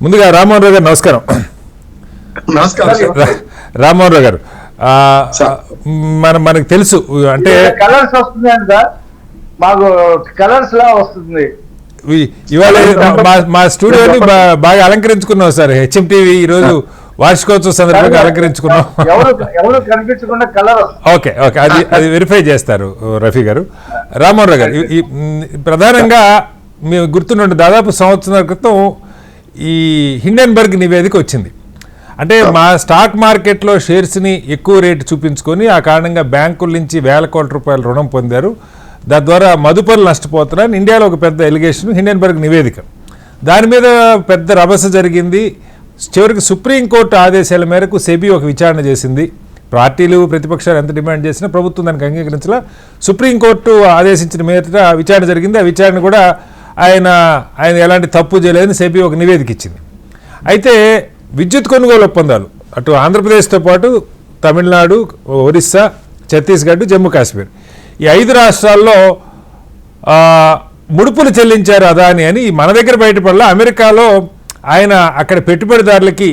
ముందుగా రామ్మోహన్ రావు గారు నమస్కారం. రామ్మోహన్ రావు గారు, మనకు తెలుసు అంటే కలర్స్ వస్తుంది అంట, మాకు కలర్స్ లా వస్తుంది. ఇవాళ మా స్టూడియోని బాగా అలంకరించుకున్నాం సార్. హెచ్ఎం టీవీ ఈరోజు వార్షికోత్సవ సందర్భంగా అలంకరించుకున్నాం. ఎవరు కనిపించకుండా కలర్. ఓకే ఓకే, అది వెరిఫై చేస్తారు రఫీ గారు. రామ్మోహన్ రావు గారు, ప్రధానంగా మేము గుర్తుండే దాదాపు సంవత్సరాల క్రితం ఈ హిండెన్బర్గ్ నివేదిక వచ్చింది. అంటే మా స్టాక్ మార్కెట్లో షేర్స్ని ఎక్కువ రేటు చూపించుకొని ఆ కారణంగా బ్యాంకుల నుంచి వేల కోట్ల రూపాయల రుణం పొందారు, దాని ద్వారా మదుపరులు నష్టపోతున్నారని ఇండియాలో ఒక పెద్ద ఎలిగేషన్, హిండెన్బర్గ్ నివేదిక. దాని మీద పెద్ద రభస జరిగింది. చివరికి సుప్రీంకోర్టు ఆదేశాల మేరకు సెబీ ఒక విచారణ చేసింది. పార్టీలు ప్రతిపక్షాలు ఎంత డిమాండ్ చేసినా ప్రభుత్వం దానికి అంగీకరించలా. సుప్రీంకోర్టు ఆదేశించిన మీదట విచారణ జరిగింది. ఆ విచారణ కూడా ఆయన ఎలాంటి తప్పు చేయలేదని సెబీ ఒక నివేదిక ఇచ్చింది. అయితే విద్యుత్ కొనుగోలు ఒప్పందాలు అటు ఆంధ్రప్రదేశ్తో పాటు తమిళనాడు, ఒరిస్సా, ఛత్తీస్గఢ్, జమ్మూ కాశ్మీర్ ఈ 5 రాష్ట్రాల్లో ముడుపులు చెల్లించారు అదాని అని మన దగ్గర బయటపడలా. అమెరికాలో ఆయన అక్కడ పెట్టుబడిదారులకి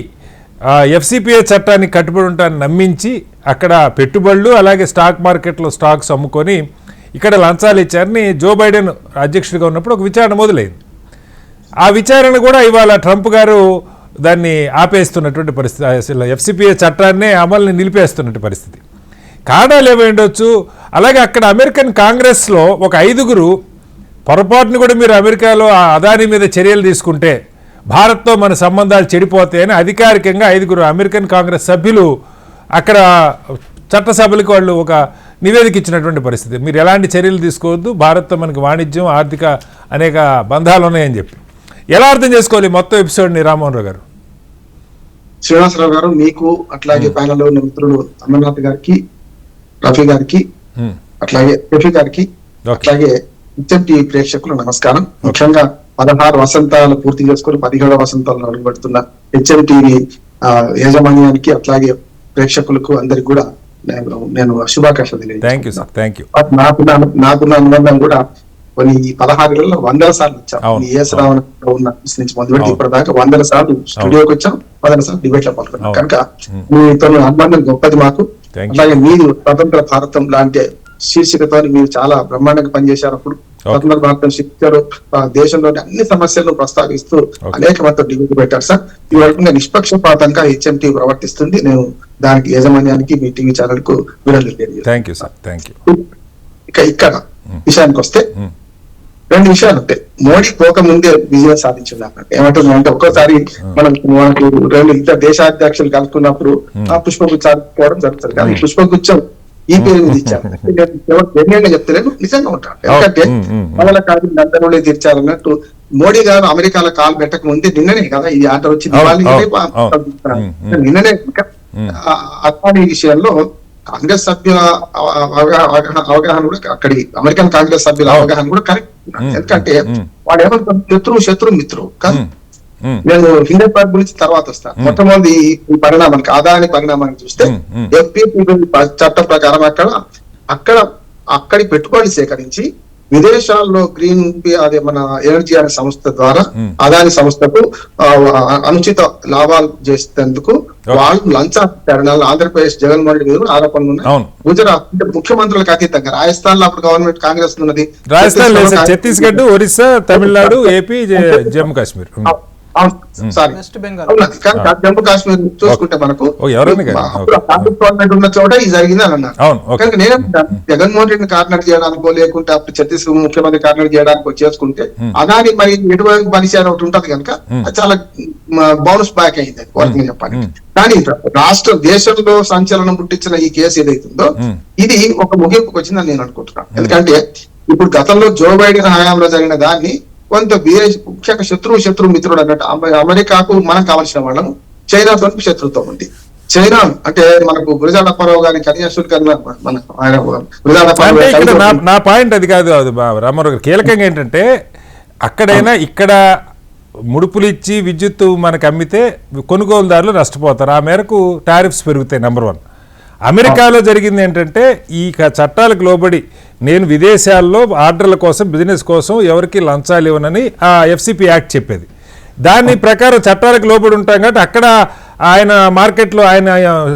ఎఫ్సిపిఐ చట్టానికి కట్టుబడి ఉంటారని నమ్మించి అక్కడ పెట్టుబడులు అలాగే స్టాక్ మార్కెట్లో స్టాక్స్ అమ్ముకొని ఇక్కడ లంచాలు ఇచ్చారని జో బైడెన్ అధ్యక్షుడిగా ఉన్నప్పుడు ఒక విచారణ మొదలైంది. ఆ విచారణ కూడా ఇవాళ ట్రంప్ గారు దాన్ని ఆపేస్తున్నటువంటి పరిస్థితి, అసలు ఎఫ్సిపిఐ చట్టాన్నే అమలుని నిలిపేస్తున్నటువంటి పరిస్థితి. కారణాలు ఏమై ఉండొచ్చు. అలాగే అక్కడ అమెరికన్ కాంగ్రెస్లో ఒక 5గురు పొరపాటును కూడా మీరు అమెరికాలో ఆ అదాని మీద చర్యలు తీసుకుంటే భారత్తో మన సంబంధాలు చెడిపోతాయని అధికారికంగా 5గురు అమెరికన్ కాంగ్రెస్ సభ్యులు అక్కడ చట్టసభలకు వాళ్ళు ఒక నివేదిక ఇచ్చినటువంటి పరిస్థితి. మీరు ఎలాంటి చర్యలు తీసుకోవద్దు, భారత్తో మనకి వాణిజ్యం, ఆర్థిక అనేక బంధాలు ఉన్నాయని చెప్పి. ఎలా అర్థం చేసుకోవాలి మొత్తం ఎపిసోడ్ని రామ్మోహన్ రావు గారు? శ్రీనివాసరావు గారు, మీకు అట్లాగే ప్యానెల్లో ఉన్న మిత్రులు అమర్నాథ్ గారికి, రఫీ గారికి, అట్లాగే రఫీ గారికి, అట్లాగే టీవీ ప్రేక్షకులు నమస్కారం. ముఖ్యంగా 16 వసంతాలు పూర్తి చేసుకుని 17వ వసంతాలను అడుగుపెడుతున్న హెచ్ఎం టీవీ యాజమాన్యానికి అట్లాగే ప్రేక్షకులకు అందరికి కూడా నేను శుభాకాంక్షలు తెలియజేస్తాను. నాకున్న అనుబంధం కూడా కొన్ని 16 వందల సార్లు వచ్చాను. ఏఎస్ రావణ ఉన్న నుంచి మొదలుపెట్టి ఇప్పటిదాకా 100 సార్లు స్టూడియోకి వచ్చాం, 100 సార్లు డిబేట్ లో పాల్గొన్నాం. కనుక మీతో అనుబంధం గొప్పది మాకు. అలాగే మీరు స్వతంత్ర భారతం లాంటి శీర్షికతో మీరు చాలా బ్రహ్మాండంగా పనిచేశారు. స్వతంత్ర భారతం శిక్షలు దేశంలోని అన్ని సమస్యలను ప్రస్తావిస్తూ అనేక మంది డిబేట్ పెట్టారు సార్. ఈ రకంగా నిష్పక్షపాతంగా హెచ్ఎంటీ ప్రవర్తిస్తుంది. నేను దానికి యాజమాన్యానికి మీ టీవీ ఛానల్ కు వివరాలు తెలియజేస్తాను. ఇక ఇక్కడ విషయానికి వస్తే 2 విషయాలు ఉంటాయి. మోడీ పోకముందే విజయం సాధించింది అన్నట్టు. ఏమంటున్నారంటే ఒక్కోసారి మనకు 2 ఇతర దేశాధ్యక్షులు కలుసుకున్నప్పుడు పుష్పగుచ్చాలు పోవడం జరుగుతుంది. కానీ పుష్పగుచ్చం ఈ పేరు మీద ఇచ్చారు. నేను చెప్తలేను, నిజంగా ఉంటాను. ఎందుకంటే వాళ్ళ కాదు నందనూలే తీర్చారన్నట్టు మోడీ గారు అమెరికాలో కాలు పెట్టక ముందే నిన్ననే కదా ఇది ఆర్డర్ వచ్చింది. నిన్ననే అదాని విషయంలో కాంగ్రెస్ సభ్యుల అవగాహన కూడా అక్కడి అమెరికన్ కాంగ్రెస్ సభ్యుల అవగాహన కూడా కరెక్ట్. ఎందుకంటే వాడు ఏమంటారు, శత్రు మిత్రుడు కాదు. నేను హిండెన్బర్గ్ గురించి తర్వాత వస్తాను. మొట్టమొదటి ఈ పరిణామానికి అదాని పరిణామానికి చూస్తే ఎఫ్పిపిఐ చట్టం ప్రకారం అక్కడి పెట్టుబడులు సేకరించి విదేశాల్లో గ్రీన్ అదే మన ఎనర్జీ అనే సంస్థ ద్వారా అదాని సంస్థకు అనుచిత లాభాలు చేసేందుకు వాళ్ళు లంచాలు ఆంధ్రప్రదేశ్ జగన్మోహన్ రెడ్డి మీద ఆరోపణలు ఉన్నాయి. గుజరాత్ అంటే ముఖ్యమంత్రులకు అతీతంగా రాజస్థాన్ లో అప్పుడు గవర్నమెంట్ కాంగ్రెస్ ఉన్నది, ఛత్తీస్గఢ్, ఒరిస్సా, తమిళనాడు, ఏపీ, జమ్మూ కాశ్మీర్, జమ్మూ కాశ్మీర్ చూసుకుంటే మనకు గవర్నమెంట్ ఉన్న చోట ఇది జరిగింది అని అన్నారు. కనుక నేను జగన్మోహన్ రెడ్డిని కార్నర్ చేయడానికో లేకుంటే అప్పుడు ఛత్తీస్గఢ్ ముఖ్యమంత్రి కార్నర్ చేయడానికో చేసుకుంటే అదాని మరి ఎటువంటి మనిషి అని ఒకటి ఉంటది కనుక చాలా బౌన్స్ బ్యాక్ అయింది వర్కింగ్ చెప్పాలి. కానీ దేశంలో సంచలనం పుట్టించిన ఈ కేసు ఏదైతుందో ఇది ఒక ముగింపుకు వచ్చిందని నేను అనుకుంటున్నాను. ఎందుకంటే ఇప్పుడు గతంలో జో బైడెన్ హయాంలో జరిగిన దాన్ని కొంత ముఖ్యంగా శత్రు మిత్రుడు అన్నట్టు అమెరికాకు మనం కావాల్సిన వాళ్ళము చైనాతో శత్రుత్వం ఉంది. చైనా అంటే మనకు గురజాడ అప్పారావు గారి కన్యాశుడి కన్నా నా పాయింట్ అది కాదు రామారావు గారు. కీలకంగా ఏంటంటే అక్కడైనా ఇక్కడ ముడుపులు ఇచ్చి విద్యుత్ మనకు అమ్మితే కొనుగోలుదారులు నష్టపోతారు, ఆ మేరకు టారిఫ్స్ పెరుగుతాయి. నెంబర్ 1. అమెరికాలో జరిగింది ఏంటంటే ఈ చట్టాలకు లోబడి నేను విదేశాల్లో ఆర్డర్ల కోసం బిజినెస్ కోసం ఎవరికి లంచాలు ఇవ్వనని ఆ ఎఫ్సిపి యాక్ట్ చెప్పేది. దాని ప్రకారం చట్టాలకు లోబడి ఉంటాం కాబట్టి అక్కడ ఆయన మార్కెట్లో ఆయన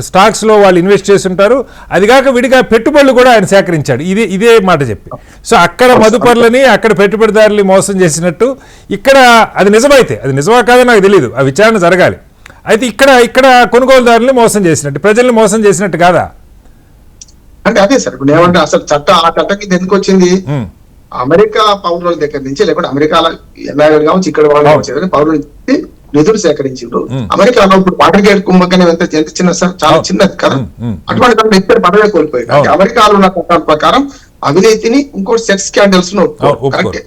స్టాక్స్లో వాళ్ళు ఇన్వెస్ట్ చేసి ఉంటారు. అది కాక విడిగా పెట్టుబడులు కూడా ఆయన సేకరించాడు. ఇదే మాట చెప్పి. సో అక్కడ మదుపర్లని అక్కడ పెట్టుబడిదారులు మోసం చేసినట్టు ఇక్కడ అది నిజమైతే, అది నిజమా కాదో నాకు తెలియదు, ఆ విచారణ జరగాలి. అయితే ఇక్కడ కొనుగోలుదారుల్ని మోసం చేసినట్టు, ప్రజల్ని మోసం చేసినట్టు కాదా? అంటే అదే సార్, ఇప్పుడు ఏమంటే అసలు ఆ చట్టం ఇది ఎందుకు వచ్చింది? అమెరికా పౌరుల దగ్గర నుంచి, లేకపోతే అమెరికాలో ఎమ్మెల్యేలు కావచ్చు, ఇక్కడ వాళ్ళు కావచ్చు, పౌరుల నుంచి నిధులు సేకరించిండ్రు. అమెరికాలో ఇప్పుడు వాటర్గేట్ కుంభకం ఎంత చిన్న సార్, చాలా చిన్నది కదా. అటువంటి ఇక్కడ పదవే కోల్పోయారు. అమెరికాలో ఉన్న చట్టాల ప్రకారం అవినీతిని ఇంకోటి సెక్స్ స్కాండల్స్ కరెక్ట్.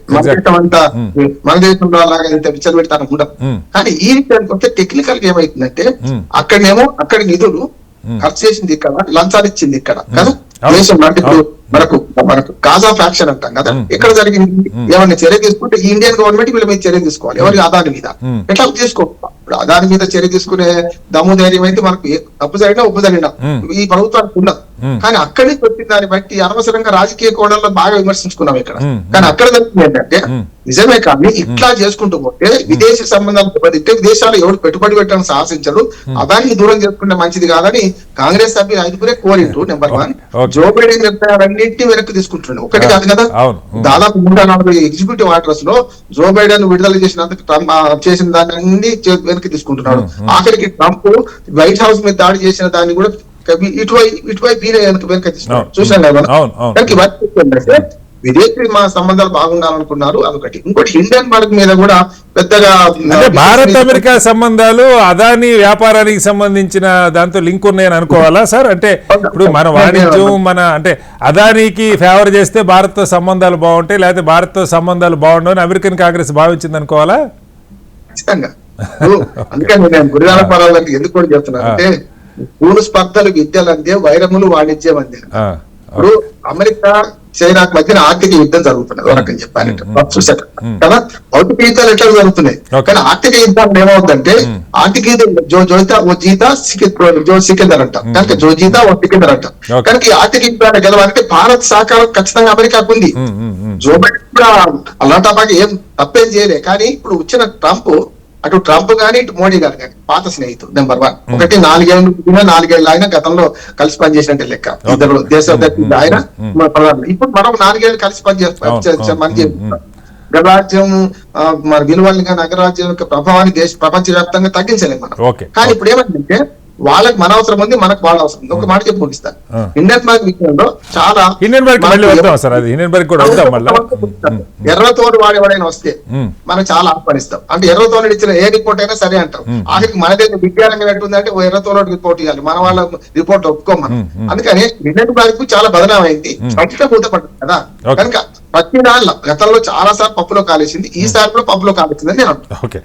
మన దేశంలో అలాగా ఇంత విచ్చలు పెడతాను ఉండదు. కానీ ఈ విషయానికి వస్తే టెక్నికల్ గా ఏమైతుందంటే అక్కడనేమో అక్కడ నిధులు ఖర్చు చేసింది ఇక్కడ, లంచాలు ఇచ్చింది ఇక్కడ కదా దేశంలో. అంటే ఇప్పుడు మనకు కాజ్ ఆఫ్ యాక్షన్ అంటాం కదా, ఎక్కడ జరిగింది? ఏమన్నా చర్య తీసుకుంటే ఈ ఇండియన్ గవర్నమెంట్ వీళ్ళ మీద చర్య తీసుకోవాలి. ఎవరి అదాని మీద ఎట్లా తీసుకోవాలి? ఇప్పుడు అదాని మీద చర్య తీసుకునే దమ్ము ధైర్యం అయితే మనకు తప్పు జరిగినా ఉప్పు జరిగినా ఈ ప్రభుత్వానికి ఉండదు. కానీ అక్కడి నుంచి వచ్చిన దాన్ని బట్టి అనవసరంగా రాజకీయ కోణంలో బాగా విమర్శించుకున్నాం ఇక్కడ. కానీ అక్కడ జరిగింది ఏంటంటే నిజమే, కానీ ఇట్లా చేసుకుంటూ పోతే విదేశీ సంబంధాలు దెబ్బతింటే విదేశాలు ఎవరు పెట్టుబడి పెట్టడానికి సాహసించరు. అదాన్ని దూరం చేసుకుంటే మంచిది కాదని కాంగ్రెస్ సభ్యులు 5 కోరిండ్రు. నెంబర్ 1, జో బైడెన్ నిర్ణయాలన్నింటినీ వెనక్కి తీసుకుంటుండే. ఒకటి కాదు కదా, దాదాపు 340 ఎగ్జిక్యూటివ్ ఆర్డర్స్ లో జో బైడెన్ విడుదల చేసిన దాన్ని అన్ని వెనక్కి తీసుకుంటున్నాడు. ఆఖరికి ట్రంప్ వైట్ హౌస్ మీద దాడి చేసిన దాన్ని కూడా ఇటువైపు వెనక తీసుకున్నాడు. చూసాం కదా. విదేశీ మా సంబంధాలు బాగుండాలనుకున్నారు, అదొకటి. ఇంకోటి హిండెన్బర్గ్ మీద కూడా పెద్దగా అంటే భారత్ అమెరికా సంబంధాలు అదాని వ్యాపారానికి సంబంధించిన దాంతో లింక్ ఉన్నాయని అనుకోవాలా సార్? అంటే ఇప్పుడు మన వాణిజ్యం అంటే అదానికి ఫేవర్ చేస్తే భారత్ తో సంబంధాలు బాగుంటాయి, లేకపోతే భారత్ తో సంబంధాలు బాగుండవు అమెరికన్ కాంగ్రెస్ భావించింది అనుకోవాలా? ఖచ్చితంగా. అందుకని నేను గురిదాల పరాలకు ఎందుకు కూడా చెప్తున్నాను అంటే మూడు స్పర్ధలు విద్యలు అందే, వైరములు వాణిజ్యం అందే. ఇప్పుడు అమెరికా చైనాకు మధ్యన ఆర్థిక యుద్ధం జరుగుతున్నది ఒక రకం చెప్పాలంటే చూసారు కదా. భౌతిక యుద్ధాలు ఎట్లా జరుగుతున్నాయి, కానీ ఆర్థిక యుద్ధాలు ఏమవుతుందంటే ఆర్థిక యుద్ధం జో సికిందర్ అంటాం, కనుక జో జీతా ఓ సికిందర్ అంటాం. కనుక ఈ ఆర్థిక యుద్ధాన్ని గెలవాలంటే భారత్ సహకారం ఖచ్చితంగా అమెరికాకు ఉంది. జో బైడెన్ కూడా అలాంటి ఏం తప్పేం చేయలే. కానీ ఇప్పుడు వచ్చిన ట్రంప్, అటు ట్రంప్ గానీ ఇటు మోడీ గారు కానీ పాత స్నేహితుడు. నెంబర్ 1. ఒకటి 4 ఏళ్ళు ఆయన గతంలో కలిసి పనిచేసినట్టే లెక్క. ఇద్దరు దేశ ఆయన ఇప్పుడు మనం 4 ఏళ్ళు కలిసి పనిచేస్తాం. గణరాజ్యం మన విలువల్ని కానీ అగ్రరాజ్యం యొక్క ప్రభావాన్ని ప్రపంచ వ్యాప్తంగా తగ్గించలేము మనం. కానీ ఇప్పుడు ఏమంటే వాళ్ళకి మన అవసరం ఉంది, మనకు వాళ్ళ అవసరం ఉంది. ఒక మాట చెప్పి ముగిస్తాను. హిండెన్బర్గ్ విషయంలో చాలా ఎర్రతోడు వాడేవాడైనా వస్తే మనం చాలా ఆహ్వానిస్తాం. అంటే ఎర్రతోడు ఇచ్చిన ఏ రిపోర్ట్ అయినా సరే అంటాం. ఆఖరికి మన దగ్గర విజ్ఞానం ఎట్టుందంటే ఓ ఎర్రతోడు రిపోర్ట్ ఇవ్వాలి, మన వాళ్ళ రిపోర్ట్ ఒప్పుకోమని. అందుకని హిండెన్బర్గ్ చాలా బదనామైంది, పట్టిన పూత పడుతుంది కదా. కనుక ప్రతి దానిలో గతంలో చాలా సార్లు పప్పులో కాలేసింది, ఈసారి కూడా పప్పులో కాలేసిందని నేను అంటున్నాను.